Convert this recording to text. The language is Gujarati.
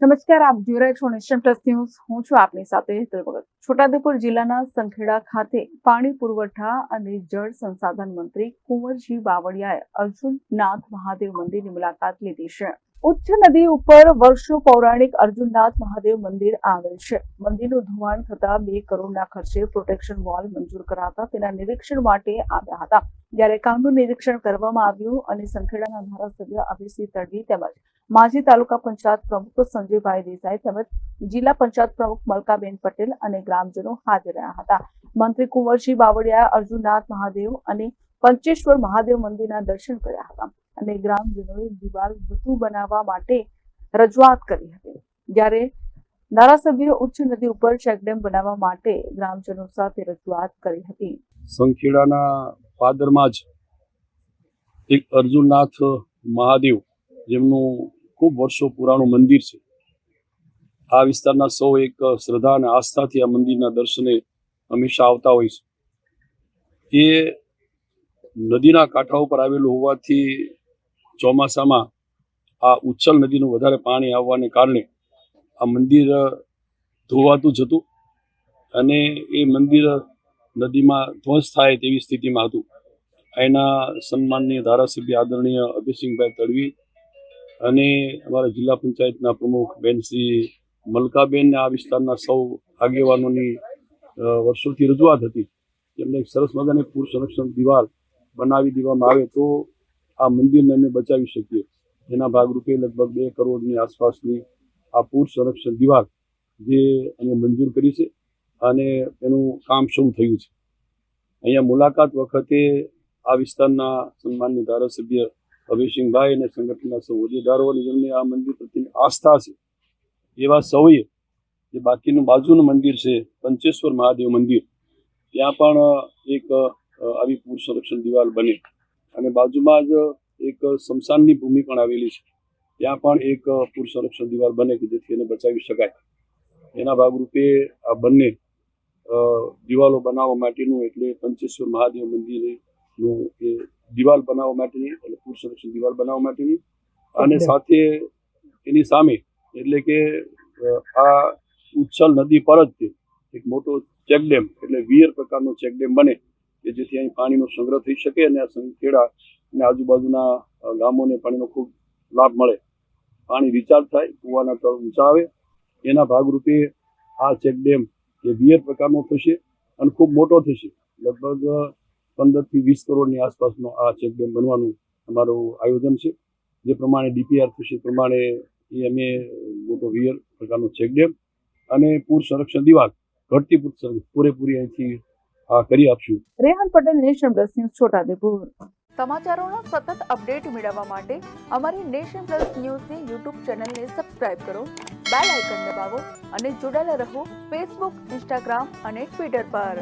નમસ્કાર, આપ જોઈ રહ્યા છો નેશન પ્લસ ન્યૂઝ. હું છું આપની સાથે હેતલ ભગત. છોટાઉદેપુર જિલ્લાના સંખેડા ખાતે પાણી પુરવઠા અને જળ સંસાધન મંત્રી કુંવરજી બાવળિયાએ અર્જુનનાથ મહાદેવ મંદિરની મુલાકાત લીધી છે. ઉચ્ચ નદી ઉપર વર્ષો પૌરાણિક અર્જુનનાથ મહાદેવ મંદિર આવેલ છે. મંદિરનું ધોવાણ થતા 2 કરોડના ખર્ચે પ્રોટેક્શન વોલ મંજૂર કરાતા તેના નિરીક્ષણ માટે આવ્યા હતા. જ્યારે કામનું નિરીક્ષણ કરવામાં આવ્યું અને સંખેડાના ધારાસભ્ય અભિસિંહ તડવી તેમજ માજી તાલુકા પંચાયત પ્રમુખ સંજયભાઈ દેસાઈ તેમજ જિલ્લા પંચાયત પ્રમુખ મલકાબેન પટેલ અને ગ્રામજનો હાજર રહ્યા હતા. મંત્રી કુંવરજી બાવળિયાએ અર્જુનનાથ મહાદેવ અને પંચેશ્વર મહાદેવ મંદિરના દર્શન કર્યા હતા અને ગ્રામજનોએ દિવાલ વધુ બનાવવા માટે રજૂઆત કરી હતી. જ્યારે ધારાસભ્ય ઉચ્ચ નદી ઉપર ચેકડેમ બનાવવા માટે ગ્રામજનો સાથે રજૂઆત કરી હતી. સંખેડાના પાદરમાં જ એક અર્જુનનાથ મહાદેવ જેમનું ખૂબ વર્ષો પુરાણું મંદિર છે. આ વિસ્તારના સૌ એક શ્રદ્ધા અને આસ્થાથી આ મંદિરના દર્શને હંમેશા આવતા હોય છે. એ નદીના કાંઠા ઉપર આવેલું હોવાથી ચોમાસામાં આ ઉચ્છલ નદીનું વધારે પાણી આવવાને કારણે આ મંદિર ધોવાતું જ હતું અને એ મંદિર નદીમાં ધ્વંસ થાય તેવી સ્થિતિમાં હતું. એના સન્માનનીય ધારાસભ્ય આદરણીય અભિસિંહભાઈ તડવી અને અમારા જિલ્લા પંચાયતના પ્રમુખ બેન શ્રી મલકાબેન આ વિસ્તારના સૌ આગેવાનોની વર્ષોથી રજૂઆત હતી. એમને સરસ મજાની પૂર સંરક્ષણ દિવાલ બનાવી દેવામાં આવે તો આ મંદિરને અમે બચાવી શકીએ. એના ભાગરૂપે લગભગ 2 કરોડની આસપાસની આ પૂર સંરક્ષણ દિવાલ જે અમે મંજૂર કરી છે અને એનું કામ શરૂ થયું છે. અહીંયા મુલાકાત વખતે આ વિસ્તારના સન્માનની ધારાસભ્ય અભિસિંહભાઈ અને સંગઠનના સૌ હોદ્દેદારો અને જેમને આ મંદિર પ્રત્યેની આસ્થા છે એવા સૌએ જે બાકીનું બાજુનું મંદિર છે પંચેશ્વર મહાદેવ મંદિર, ત્યાં પણ એક આવી પૂર સંરક્ષણ દિવાલ બને અને બાજુમાં જ એક સ્મશાનની ભૂમિ પણ આવેલી છે, ત્યાં પણ એક પૂર સંરક્ષણ દિવાલ બને કે જેથી એને બચાવી શકાય. એના ભાગરૂપે આ બંને દિવાલો બનાવવા માટેનું એટલે પંચેશ્વર મહાદેવ મંદિરનું એ દિવાલ બનાવવા માટેની એટલે પૂર સંરક્ષણ દિવાલ બનાવવા માટેની અને સાથે એની સામે એટલે કે આ ઉચ્છલ નદી પર જ એક મોટો ચેકડેમ એટલે વીર પ્રકારનો ચેકડેમ બને કે જેથી અહીં પાણીનો સંગ્રહ થઈ શકે અને આ સંખેડા અને આજુબાજુના ગામોને પાણીનો ખૂબ લાભ મળે. પાણી રિચાર્જ થાય, કૂવાના તળ ઊંચા આવે. એના ભાગરૂપે આ ચેકડેમ એ વીર પ્રકારનો થશે અને ખૂબ મોટો થશે. લગભગ 15 થી 20 કરોડની આસપાસનો આ ચેકડેમ બનવાનું અમારું આયોજન છે. જે પ્રમાણે ડીપીઆર થશે પ્રમાણે એ અમે મોટો વીર પ્રકારનો ચેકડેમ અને પૂર સંરક્ષણ દિવાલ ઘટતી પૂરેપૂરી અહીંથી કરી આપશું. Rehan Patel, nation plus news, Chhota Udepur. સમાચારોના સતત અપડેટ મેળવવા માટે અમારી નેશન પ્લસ ન્યૂઝની યુટ્યુબ ચેનલને સબસ્ક્રાઇબ કરો, બેલ આઇકન દબાવો અને જોડાયેલા રહો ફેસબુક, ઇન્સ્ટાગ્રામ અને ટ્વિટર પર.